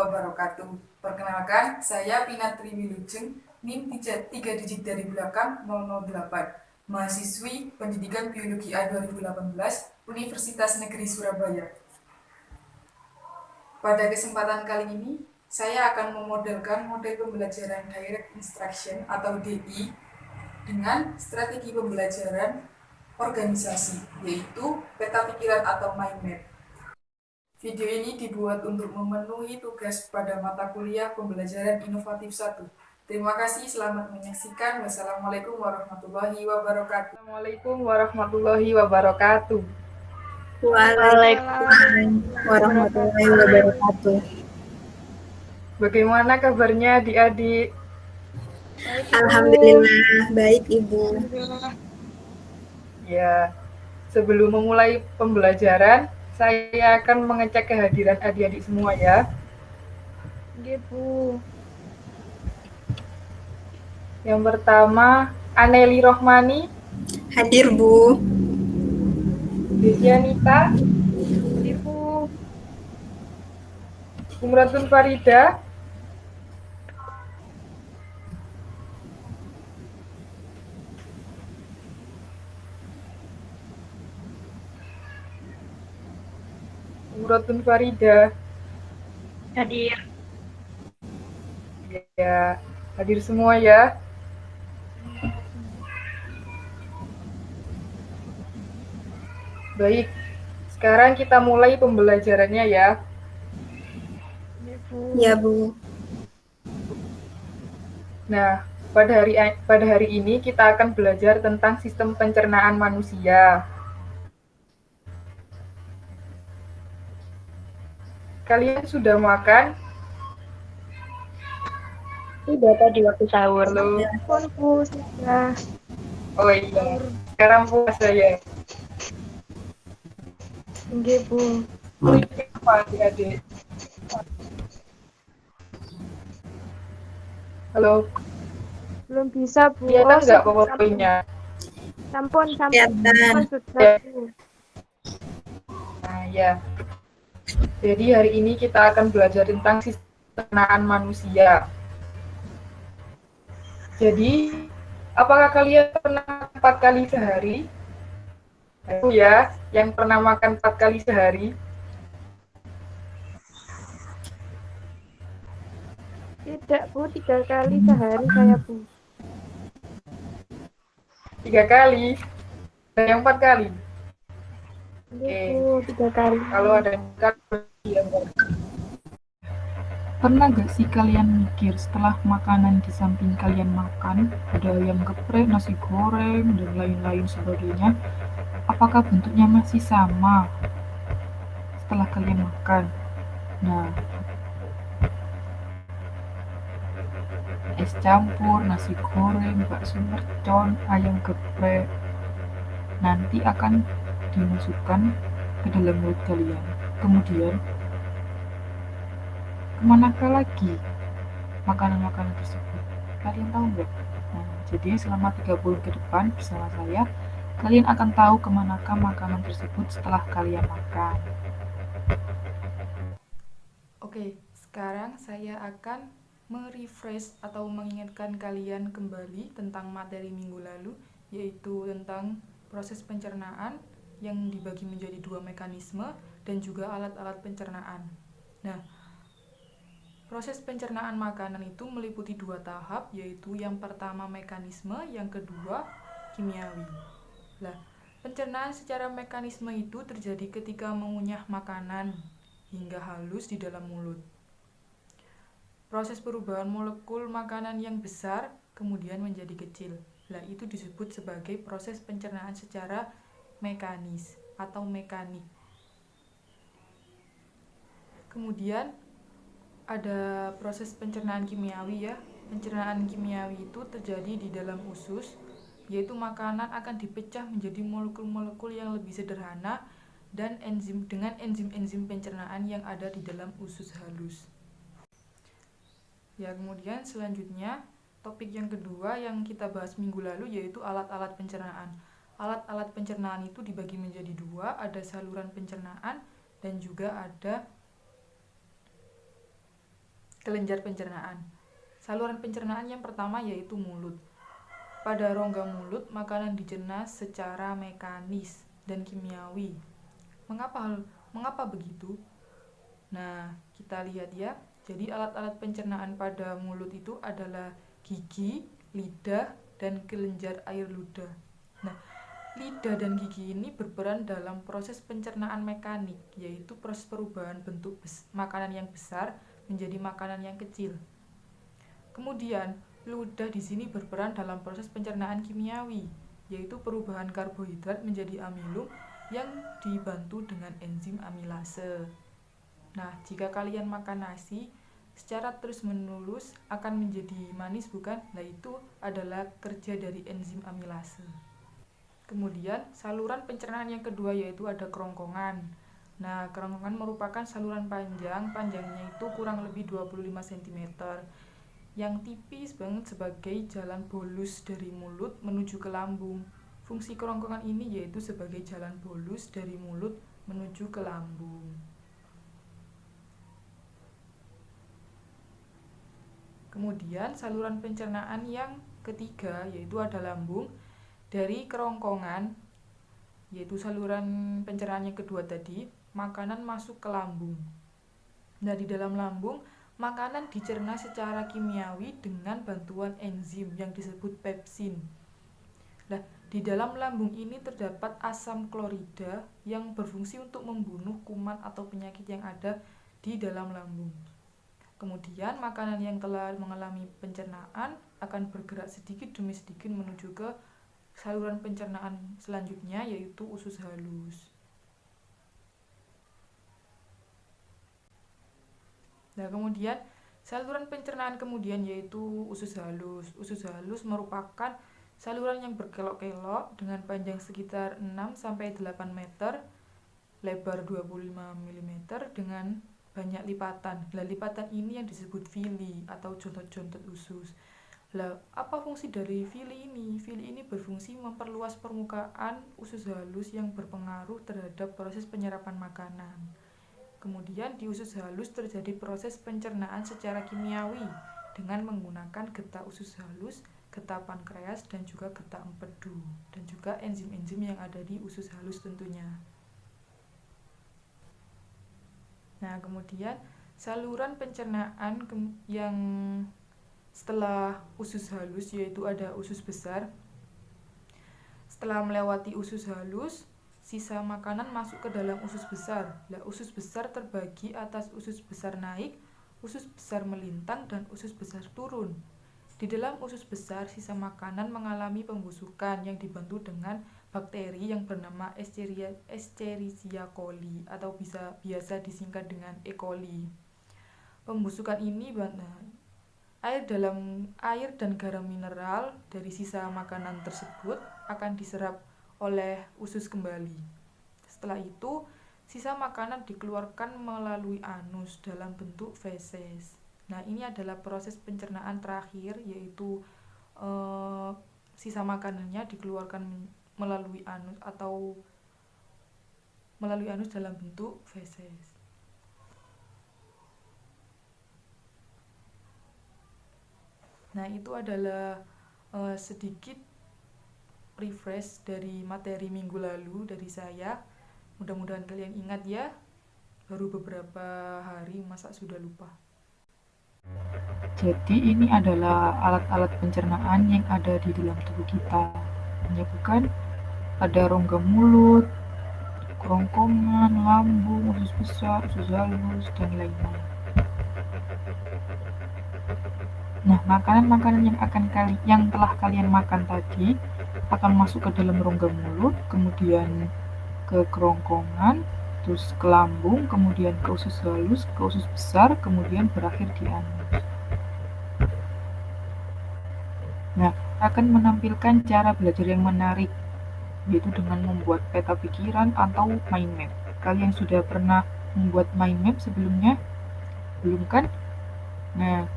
wabarakatuh. Perkenalkan, saya Pinatri Wilujeng, NIM 3 digit dari belakang 008, mahasiswi Pendidikan Biologi A 2018, Universitas Negeri Surabaya. Pada kesempatan kali ini, saya akan memodelkan model pembelajaran Direct Instruction atau DI dengan strategi pembelajaran organisasi, yaitu peta pikiran atau mind map. Video ini dibuat untuk memenuhi tugas pada mata kuliah pembelajaran inovatif 1. Terima kasih, selamat menyaksikan. Wassalamualaikum warahmatullahi wabarakatuh. Assalamualaikum warahmatullahi wabarakatuh. Waalaikumsalam warahmatullahi wabarakatuh. Bagaimana kabarnya adik-adik? Alhamdulillah baik Ibu. Ya, sebelum memulai pembelajaran, saya akan mengecek kehadiran adik-adik semua ya. Nggih, Bu. Yang pertama, Aneli Rohmani, Hadir Bu. Desianita, Hadir, Bu. Umratun Farida, Umratun Farida. Hadir. Ya, hadir semua ya. Baik, sekarang kita mulai pembelajarannya ya. Nggih, Bu. Ya Bu. Nah, pada hari ini kita akan belajar tentang sistem pencernaan manusia. Kalian sudah makan? Sudah tadi waktu sahur. Halo. Pun, Bu, sudah. Oh iya, sekarang puasa ya. Nggih, Bu. Ini apa adik-adik? Halo, Belum bisa, Bu. kelihatan nggak sudah, PowerPoint-nya? Sampun. Kelihatan. Sudah, Bu. Nah ya, jadi hari ini kita akan belajar tentang sistem pencernaan manusia. Jadi, apakah kalian pernah makan 4 kali sehari? Aku ya, yang pernah makan 4 kali sehari. Tidak, Bu. 3 kali sehari saya, Bu. 3 kali. Dan yang 4 kali. Nggih, Bu. 3 kali. Kalau ada yang yang Pernah gak sih kalian mikir setelah makanan di samping kalian makan, ada ayam geprek, nasi goreng, dan lain-lain sebagainya, apakah bentuknya masih sama setelah kalian makan? Nah, es campur, nasi goreng, bakso mercon, ayam geprek, nanti akan dimasukkan ke dalam mulut kalian. Kemudian, kemanakah lagi makanan-makanan tersebut? Kalian tahu nggak? Nah, jadi selama 3 bulan ke depan bersama saya, kalian akan tahu kemanakah makanan tersebut setelah kalian makan. Oke, sekarang saya akan merefresh atau mengingatkan kalian kembali tentang materi minggu lalu, yaitu tentang proses pencernaan yang dibagi menjadi 2 mekanisme dan juga alat-alat pencernaan. Nah, proses pencernaan makanan itu meliputi 2 tahap, yaitu yang pertama mekanisme, yang kedua kimiawi. Nah, pencernaan secara mekanisme itu terjadi ketika mengunyah makanan hingga halus di dalam mulut. Proses perubahan molekul makanan yang besar kemudian menjadi kecil. Nah, itu disebut sebagai proses pencernaan secara mekanis atau mekanik. Kemudian ada proses pencernaan kimiawi ya. Pencernaan kimiawi itu terjadi di dalam usus, yaitu makanan akan dipecah menjadi molekul-molekul yang lebih sederhana dan dengan enzim-enzim pencernaan yang ada di dalam usus halus. Ya, kemudian selanjutnya topik yang kedua yang kita bahas minggu lalu yaitu alat-alat pencernaan. Alat-alat pencernaan itu dibagi menjadi 2, ada saluran pencernaan dan juga ada kelenjar pencernaan. Saluran pencernaan yang pertama yaitu mulut. Pada rongga mulut, makanan dicerna secara mekanis dan kimiawi. Mengapa begitu? Nah, kita lihat ya. Jadi alat-alat pencernaan pada mulut itu adalah gigi, lidah, dan kelenjar air ludah. Nah, lidah dan gigi ini berperan dalam proses pencernaan mekanik, yaitu proses perubahan bentuk makanan yang besar menjadi makanan yang kecil. Kemudian, ludah di sini berperan dalam proses pencernaan kimiawi, yaitu perubahan karbohidrat menjadi amilum yang dibantu dengan enzim amilase. Nah, jika kalian makan nasi, secara terus-menerus akan menjadi manis, bukan? Nah, itu adalah kerja dari enzim amilase. Kemudian, saluran pencernaan yang kedua yaitu ada kerongkongan. Nah, kerongkongan merupakan saluran panjangnya itu kurang lebih 25 cm, yang tipis banget sebagai jalan bolus dari mulut menuju ke lambung. Fungsi kerongkongan ini yaitu sebagai jalan bolus dari mulut menuju ke lambung. Kemudian saluran pencernaan yang ketiga yaitu ada lambung. Dari kerongkongan, yaitu saluran pencernaan yang kedua tadi, makanan masuk ke lambung. Nah, di dalam lambung, makanan dicerna secara kimiawi dengan bantuan enzim yang disebut pepsin. Nah, di dalam lambung ini terdapat asam klorida yang berfungsi untuk membunuh kuman atau penyakit yang ada di dalam lambung. Kemudian, makanan yang telah mengalami pencernaan akan bergerak sedikit demi sedikit menuju ke saluran pencernaan selanjutnya, yaitu usus halus. Nah, kemudian saluran pencernaan kemudian yaitu usus halus. Usus halus merupakan saluran yang berkelok-kelok dengan panjang sekitar 6-8 meter, lebar 25 mm dengan banyak lipatan. Nah, lipatan ini yang disebut villi atau jontot-jontot usus. Lah, apa fungsi dari villi ini? Villi ini berfungsi memperluas permukaan usus halus yang berpengaruh terhadap proses penyerapan makanan. Kemudian di usus halus terjadi proses pencernaan secara kimiawi dengan menggunakan getah usus halus, getah pankreas, dan juga getah empedu, dan juga enzim-enzim yang ada di usus halus tentunya. Nah, kemudian saluran pencernaan yang setelah usus halus yaitu ada usus besar. Setelah melewati usus halus, sisa makanan masuk ke dalam usus besar. Nah, usus besar terbagi atas usus besar naik, usus besar melintang, dan usus besar turun. Di dalam usus besar, sisa makanan mengalami pembusukan yang dibantu dengan bakteri yang bernama Escherichia coli atau biasa disingkat dengan E. coli. Pembusukan ini air dan garam mineral dari sisa makanan tersebut akan diserap oleh usus kembali. Setelah itu, sisa makanan dikeluarkan melalui anus dalam bentuk feses. Nah, ini adalah proses pencernaan terakhir, yaitu sisa makanannya dikeluarkan melalui anus dalam bentuk feses. Nah, itu adalah sedikit refresh dari materi minggu lalu dari saya. Mudah-mudahan kalian ingat ya. Baru beberapa hari, masa sudah lupa. Jadi ini adalah alat-alat pencernaan yang ada di dalam tubuh kita. Menyebutkan ada rongga mulut, kerongkongan, lambung, usus besar, usus halus, dan lain-lain. Nah, makanan-makanan yang telah kalian makan tadi akan masuk ke dalam rongga mulut, kemudian ke kerongkongan, terus ke lambung, kemudian ke usus halus, ke usus besar, kemudian berakhir di anus. Nah, akan menampilkan cara belajar yang menarik, yaitu dengan membuat peta pikiran atau mind map. Kalian sudah pernah membuat mind map sebelumnya? Belum kan? Nah,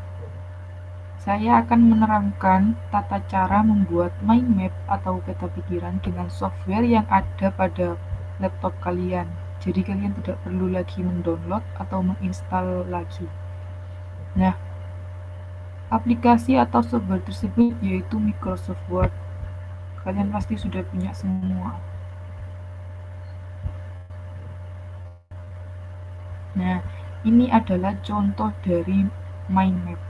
saya akan menerangkan tata cara membuat mind map atau peta pikiran dengan software yang ada pada laptop kalian. Jadi kalian tidak perlu lagi mendownload atau menginstal lagi. Nah, aplikasi atau software tersebut yaitu Microsoft Word. Kalian pasti sudah punya semua. Nah, ini adalah contoh dari mind map.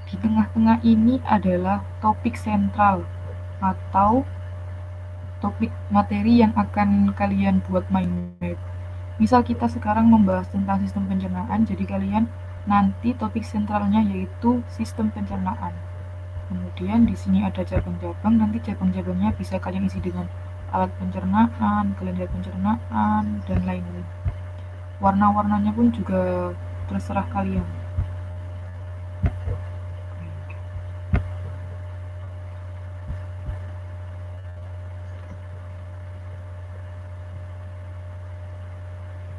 Di tengah-tengah ini adalah topik sentral atau topik materi yang akan kalian buat mind map. Misal kita sekarang membahas tentang sistem pencernaan, jadi kalian nanti topik sentralnya yaitu sistem pencernaan. Kemudian di sini ada cabang-cabang, nanti cabang-cabangnya bisa kalian isi dengan alat pencernaan, kalender pencernaan, dan lain-lain. Warna-warnanya pun juga terserah kalian.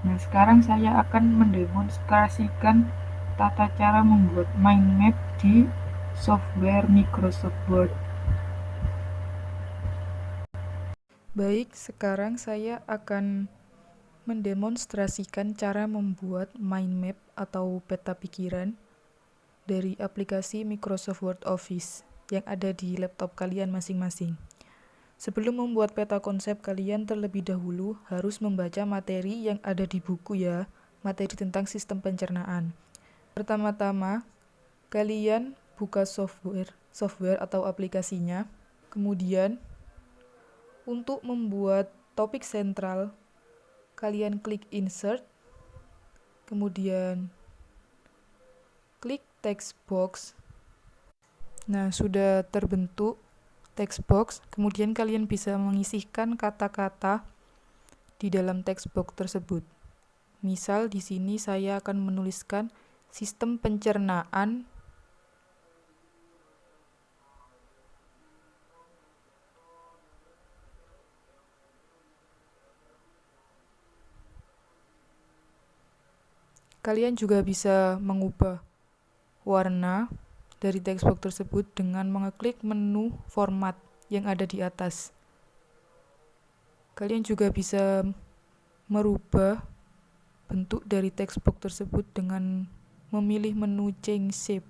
Nah, sekarang saya akan mendemonstrasikan tata cara membuat mind map di software Microsoft Word. Baik, sekarang saya akan mendemonstrasikan cara membuat mind map atau peta pikiran dari aplikasi Microsoft Word Office yang ada di laptop kalian masing-masing. Sebelum membuat peta konsep, kalian terlebih dahulu harus membaca materi yang ada di buku ya, materi tentang sistem pencernaan. Pertama-tama, kalian buka software atau aplikasinya. Kemudian, untuk membuat topik sentral, kalian klik Insert, kemudian klik text box. Nah, sudah terbentuk text box, kemudian kalian bisa mengisihkan kata-kata di dalam text box tersebut. Misal di sini saya akan menuliskan sistem pencernaan . Kalian juga bisa mengubah warna dari text box tersebut dengan mengeklik menu format yang ada di atas. Kalian juga bisa merubah bentuk dari text box tersebut dengan memilih menu Change Shape.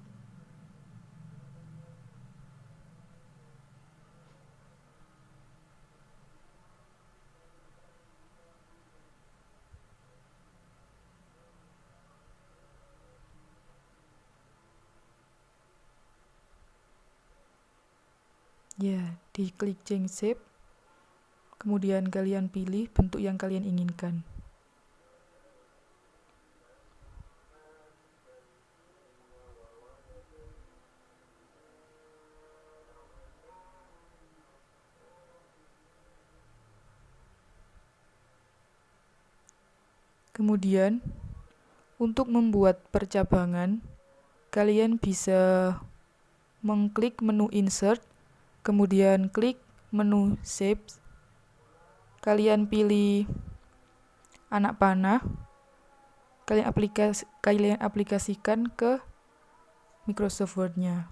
Ya, diklik Change Shape, kemudian kalian pilih bentuk yang kalian inginkan. Kemudian, untuk membuat percabangan, kalian bisa mengklik menu Insert, kemudian klik menu Shapes. Kalian pilih anak panah, kalian aplikasikan ke Microsoft Word-nya.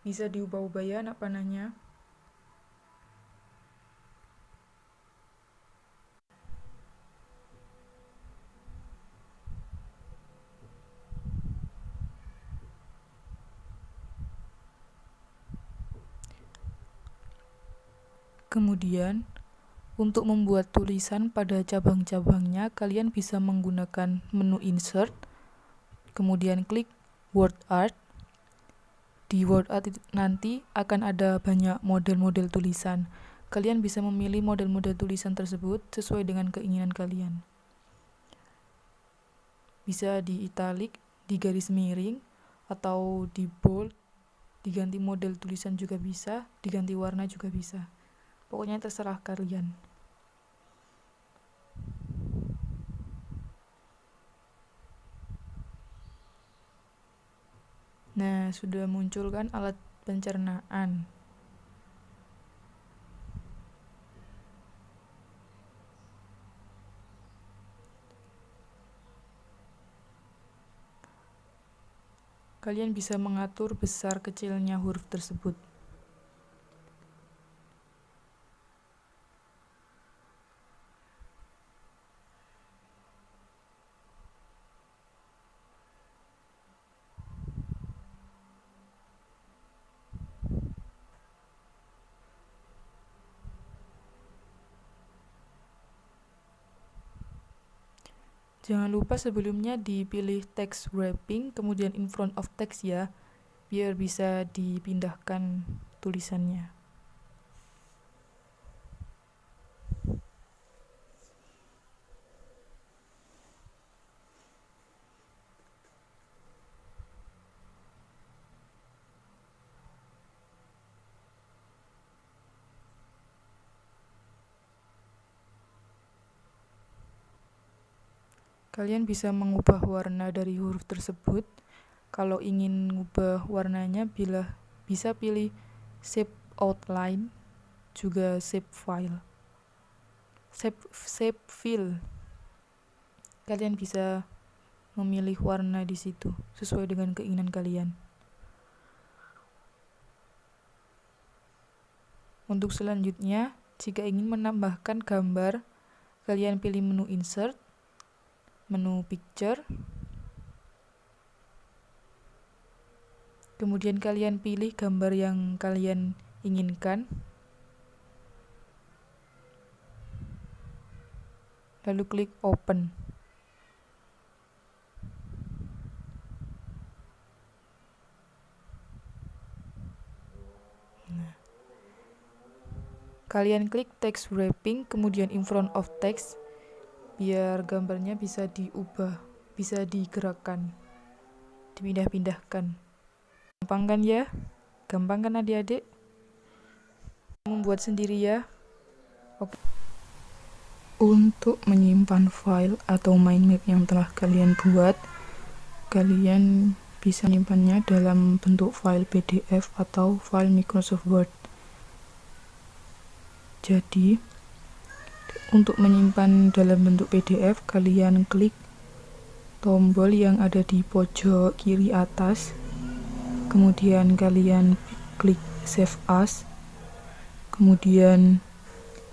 Bisa diubah-ubah ya anak panahnya. Kemudian, untuk membuat tulisan pada cabang-cabangnya, kalian bisa menggunakan menu Insert, kemudian klik Word Art. Di Word Art nanti akan ada banyak model-model tulisan. Kalian bisa memilih model-model tulisan tersebut sesuai dengan keinginan kalian. Bisa di italic, di garis miring, atau di bold, diganti model tulisan juga bisa, diganti warna juga bisa. Pokoknya terserah kalian. Nah, sudah muncul kan alat pencernaan. Kalian bisa mengatur besar kecilnya huruf tersebut. Jangan lupa sebelumnya dipilih text wrapping, kemudian in front of text ya, biar bisa dipindahkan tulisannya. Kalian bisa mengubah warna dari huruf tersebut. Kalau ingin mengubah warnanya, bisa pilih shape outline, juga shape file. Shape fill. Kalian bisa memilih warna di situ sesuai dengan keinginan kalian. Untuk selanjutnya, jika ingin menambahkan gambar, kalian pilih menu insert, menu picture, kemudian kalian pilih gambar yang kalian inginkan, lalu klik open. Kalian klik text wrapping, kemudian in front of text, biar gambarnya bisa diubah, bisa digerakkan, dipindah-pindahkan. Gampang kan ya? Gampang kan adik-adik? Membuat sendiri ya. Oke. Untuk menyimpan file atau mind map yang telah kalian buat, kalian bisa menyimpannya dalam bentuk file PDF atau file Microsoft Word. Jadi, untuk menyimpan dalam bentuk PDF, kalian klik tombol yang ada di pojok kiri atas, kemudian kalian klik Save As, kemudian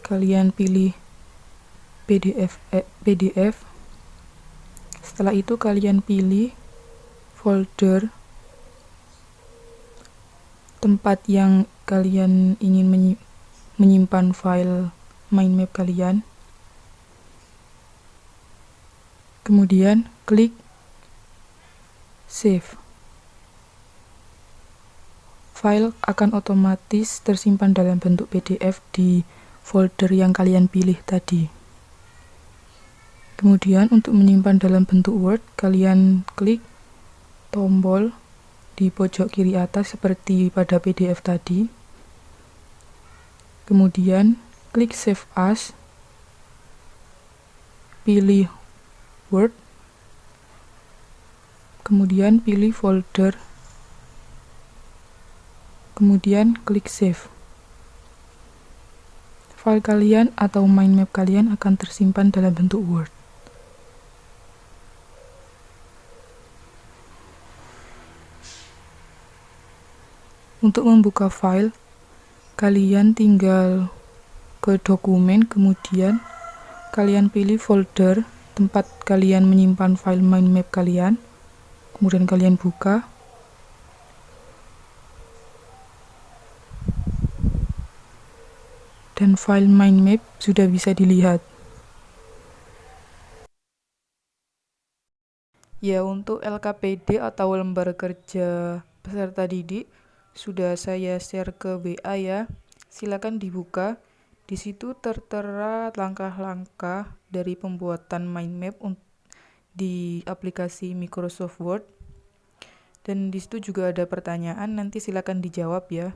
kalian pilih PDF. Setelah itu kalian pilih folder tempat yang kalian ingin menyimpan file mind map kalian. Kemudian klik save. File akan otomatis tersimpan dalam bentuk PDF di folder yang kalian pilih tadi. Kemudian untuk menyimpan dalam bentuk Word, kalian klik tombol di pojok kiri atas seperti pada PDF tadi. Kemudian klik Save As, pilih Word, kemudian pilih folder, kemudian klik Save. File kalian atau mind map kalian akan tersimpan dalam bentuk Word. Untuk membuka file, kalian tinggal ke dokumen, kemudian kalian pilih folder tempat kalian menyimpan file mind map kalian, kemudian kalian buka. Dan file mind map sudah bisa dilihat. Ya, untuk LKPD atau lembar kerja peserta didik sudah saya share ke WA ya. Silakan dibuka. Di situ tertera langkah-langkah dari pembuatan mind map di aplikasi Microsoft Word. Dan di situ juga ada pertanyaan, nanti silakan dijawab ya.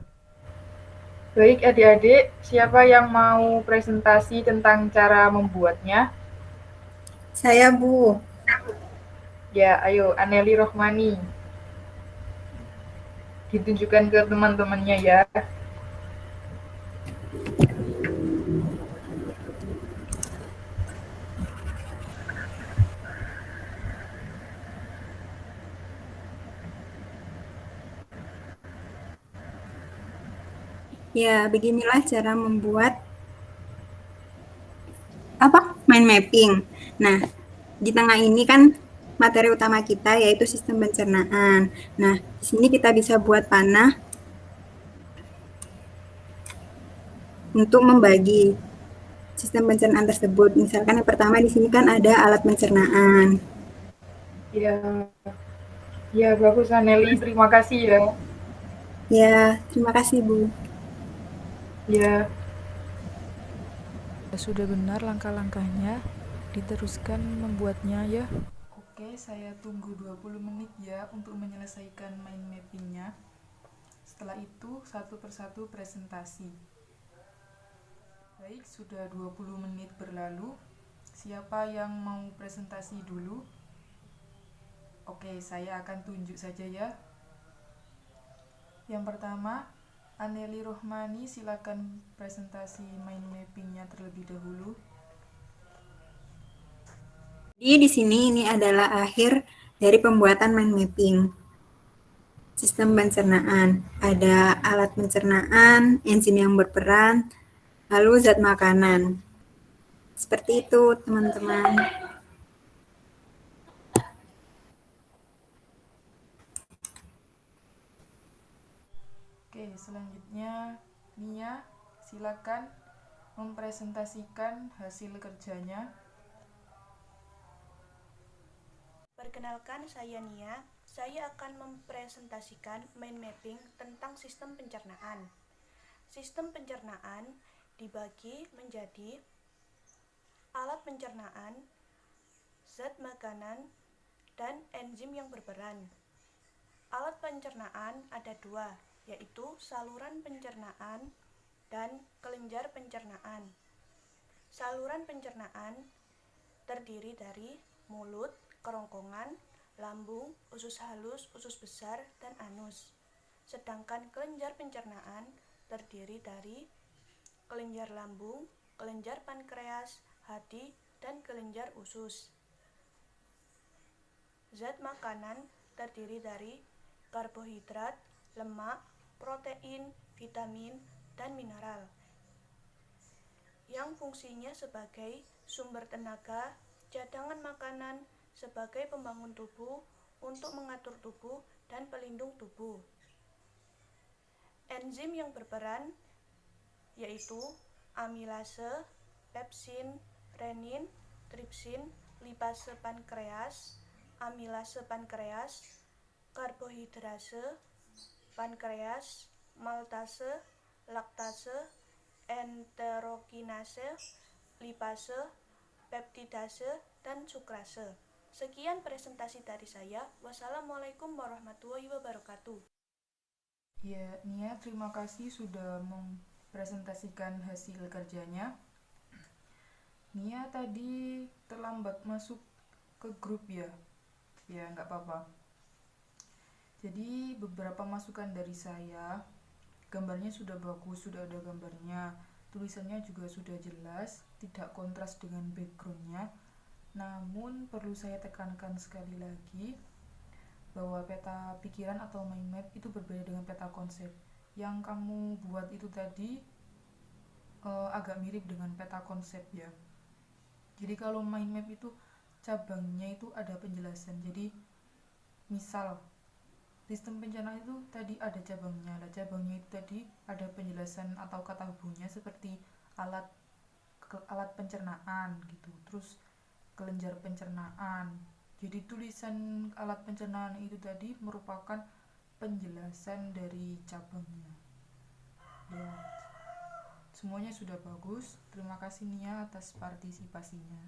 Baik adik-adik, siapa yang mau presentasi tentang cara membuatnya? Saya, Bu. Ya, ayo Aneli Rohmani. Ditunjukkan ke teman-temannya ya. Ya, beginilah cara membuat mind mapping. Nah, di tengah ini kan materi utama kita yaitu sistem pencernaan. Nah, di sini kita bisa buat panah untuk membagi. sistem pencernaan tersebut. Misalkan yang pertama di sini kan ada alat pencernaan. Ya, ya bagus Aneli, terima kasih ya. Ya, terima kasih Bu. Ya. Sudah benar langkah-langkahnya, diteruskan membuatnya ya. Oke, saya tunggu 20 menit ya untuk menyelesaikan mind mappingnya. Setelah itu satu persatu presentasi. Baik, sudah 20 menit berlalu. Siapa yang mau presentasi dulu? Oke, saya akan tunjuk saja ya. Yang pertama, Aneli Rohmani, silakan presentasi mind mappingnya terlebih dahulu. Jadi di sini ini adalah akhir dari pembuatan mind mapping. Sistem pencernaan, ada alat pencernaan, enzim yang berperan, lalu zat makanan. Seperti itu, teman-teman. Oke, selanjutnya Nia, silakan mempresentasikan hasil kerjanya. Perkenalkan, saya Nia. Saya akan mempresentasikan mind mapping tentang sistem pencernaan. Sistem pencernaan dibagi menjadi alat pencernaan, zat makanan, dan enzim yang berperan. Alat pencernaan ada dua, yaitu saluran pencernaan dan kelenjar pencernaan. Saluran pencernaan terdiri dari mulut, kerongkongan, lambung, usus halus, usus besar, dan anus. Sedangkan kelenjar pencernaan terdiri dari kelenjar lambung, kelenjar pankreas, hati, dan kelenjar usus. Zat makanan terdiri dari karbohidrat, lemak, protein, vitamin, dan mineral, yang fungsinya sebagai sumber tenaga, cadangan makanan, sebagai pembangun tubuh, untuk mengatur tubuh, dan pelindung tubuh. Enzim yang berperan yaitu amilase, pepsin, renin, tripsin, lipase pankreas, amilase pankreas, karbohidrase pankreas, maltase, laktase, enterokinase, lipase, peptidase, dan sukrase. Sekian presentasi dari saya. Wassalamualaikum warahmatullahi wabarakatuh. Ya, Nia, terima kasih sudah mempresentasikan hasil kerjanya. Nia tadi terlambat masuk ke grup ya. Ya, nggak apa-apa. Jadi beberapa masukan dari saya, gambarnya sudah bagus, sudah ada gambarnya, tulisannya juga sudah jelas, tidak kontras dengan backgroundnya. Namun perlu saya tekankan sekali lagi bahwa peta pikiran atau mind map itu berbeda dengan peta konsep. Yang kamu buat itu tadi agak mirip dengan peta konsep ya. Jadi kalau mind map itu cabangnya itu ada penjelasan. Jadi misal sistem pencernaan itu tadi ada cabangnya. Cabangnya itu tadi ada penjelasan atau kata hubungnya seperti alat pencernaan gitu. Terus kelenjar pencernaan. Jadi tulisan alat pencernaan itu tadi merupakan penjelasan dari cabangnya. Ya, semuanya sudah bagus. Terima kasih Nia atas partisipasinya.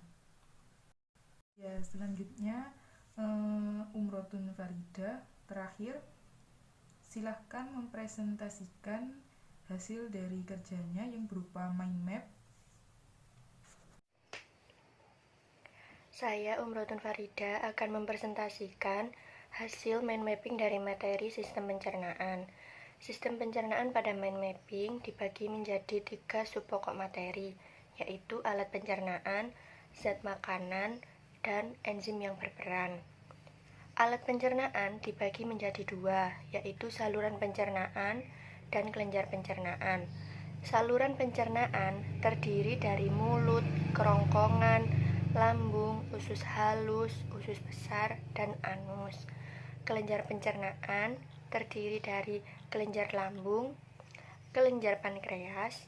Ya, selanjutnya Umrotun Farida terakhir. Silahkan mempresentasikan hasil dari kerjanya yang berupa mind map. Saya Umrotun Farida akan mempresentasikan hasil mind mapping dari materi sistem pencernaan. Sistem pencernaan pada mind mapping dibagi menjadi 3 subpokok materi, yaitu alat pencernaan, zat makanan, dan enzim yang berperan. Alat pencernaan dibagi menjadi 2, yaitu saluran pencernaan dan kelenjar pencernaan. Saluran pencernaan terdiri dari mulut, kerongkongan, lambung, usus halus, usus besar, dan anus. Kelenjar pencernaan terdiri dari kelenjar lambung, kelenjar pankreas,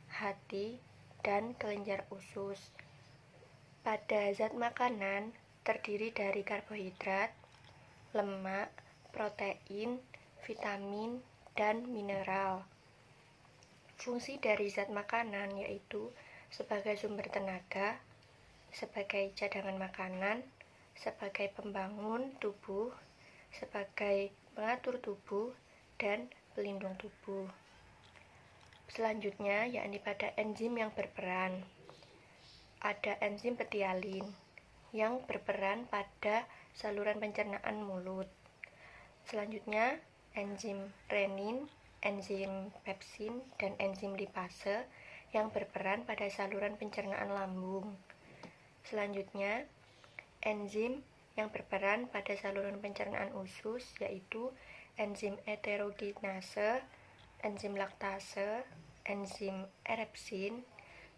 hati, dan kelenjar usus. Pada zat makanan terdiri dari karbohidrat, lemak, protein, vitamin, dan mineral. Fungsi dari zat makanan yaitu sebagai sumber tenaga, sebagai cadangan makanan, sebagai pembangun tubuh, sebagai pengatur tubuh, dan pelindung tubuh. Selanjutnya, yakni pada enzim yang berperan. Ada enzim betialin yang berperan pada saluran pencernaan mulut. Selanjutnya, enzim renin, enzim pepsin, dan enzim lipase yang berperan pada saluran pencernaan lambung. Selanjutnya, enzim yang berperan pada saluran pencernaan usus yaitu enzim heterogenase, enzim laktase, enzim erepsin,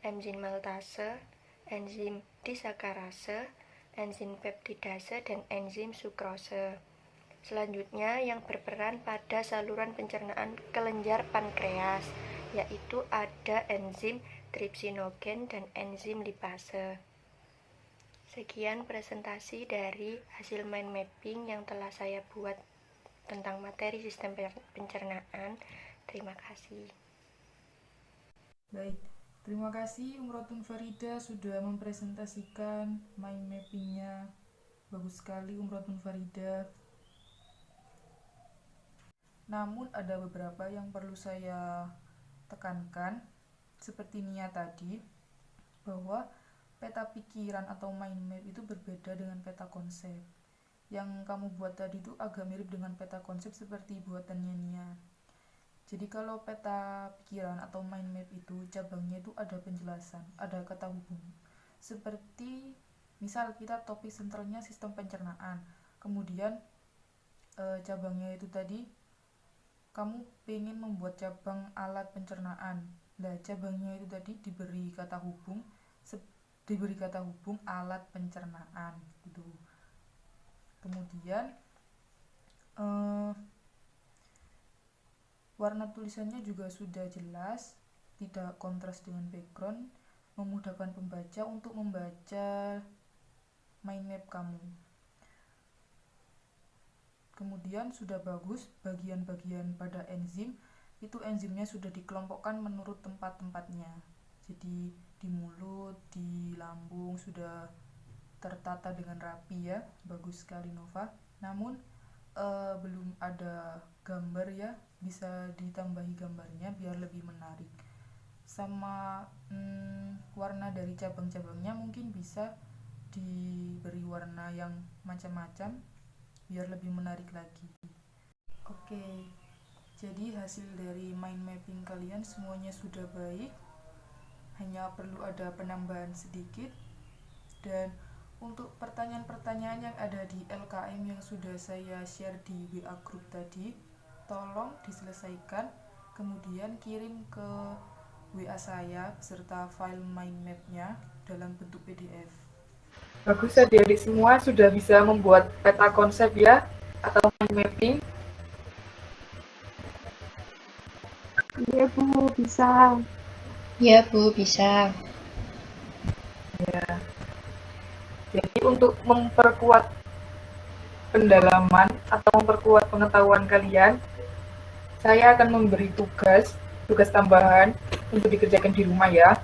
enzim maltase, enzim disakarase, enzim peptidase, dan enzim sukrose. Selanjutnya yang berperan pada saluran pencernaan kelenjar pankreas yaitu ada enzim trypsinogen dan enzim lipase. Sekian presentasi dari hasil mind mapping yang telah saya buat tentang materi sistem pencernaan. Terima kasih. Baik, terima kasih Umrotun Farida sudah mempresentasikan mind mappingnya. Bagus sekali Umrotun Farida. Namun ada beberapa yang perlu saya tekankan, seperti Nia tadi, bahwa peta pikiran atau mind map itu berbeda dengan peta konsep. Yang kamu buat tadi itu agak mirip dengan peta konsep seperti buatannya Nia. Jadi kalau peta pikiran atau mind map itu cabangnya itu ada penjelasan, ada kata hubung. Seperti misal kita topik sentralnya sistem pencernaan, kemudian cabangnya itu tadi kamu pengen membuat cabang alat pencernaan. Nah, cabangnya itu tadi diberi kata hubung alat pencernaan gitu. Kemudian warna tulisannya juga sudah jelas, tidak kontras dengan background, memudahkan pembaca untuk membaca mind map kamu. Kemudian sudah bagus bagian-bagian pada enzim, itu enzimnya sudah dikelompokkan menurut tempat-tempatnya. Jadi di mulut, di lambung sudah tertata dengan rapi ya, bagus sekali Nova. Namun belum ada gambar ya, bisa ditambahi gambarnya biar lebih menarik. Sama warna dari cabang-cabangnya mungkin bisa diberi warna yang macam-macam biar lebih menarik lagi. Oke, jadi hasil dari mind mapping kalian semuanya sudah baik, hanya perlu ada penambahan sedikit. Dan untuk pertanyaan-pertanyaan yang ada di LKM yang sudah saya share di WA group tadi, tolong diselesaikan, kemudian kirim ke WA saya beserta file mind map-nya dalam bentuk PDF. Bagus, adik-adik semua sudah bisa membuat peta konsep ya, atau mind mapping. Iya Bu, bisa. Ya Bu, bisa. Ya. Jadi untuk memperkuat pendalaman atau memperkuat pengetahuan kalian, saya akan memberi tugas tambahan untuk dikerjakan di rumah ya.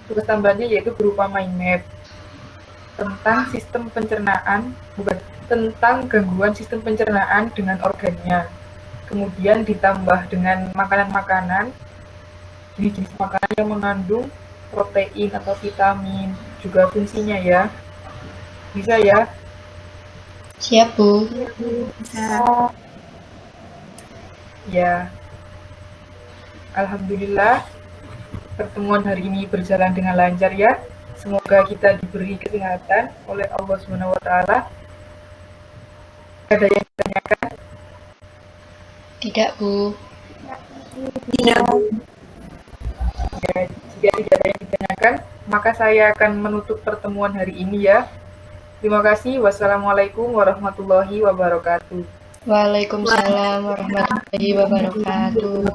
Tugas tambahannya yaitu berupa mind map tentang sistem pencernaan, tentang gangguan sistem pencernaan dengan organnya. Kemudian ditambah dengan makanan-makanan, jenis makanan yang mengandung protein atau vitamin, juga fungsinya ya. Bisa ya? Siap Bu. Bisa. Ya. Alhamdulillah, pertemuan hari ini berjalan dengan lancar ya. Semoga kita diberi kesehatan oleh Allah SWT. Ada yang ditanyakan? Tidak Bu. Tidak, Bu. Ya, jika tidak ada yang ditanyakan, maka saya akan menutup pertemuan hari ini ya. Terima kasih. Wassalamualaikum warahmatullahi wabarakatuh. Waalaikumsalam warahmatullahi wabarakatuh.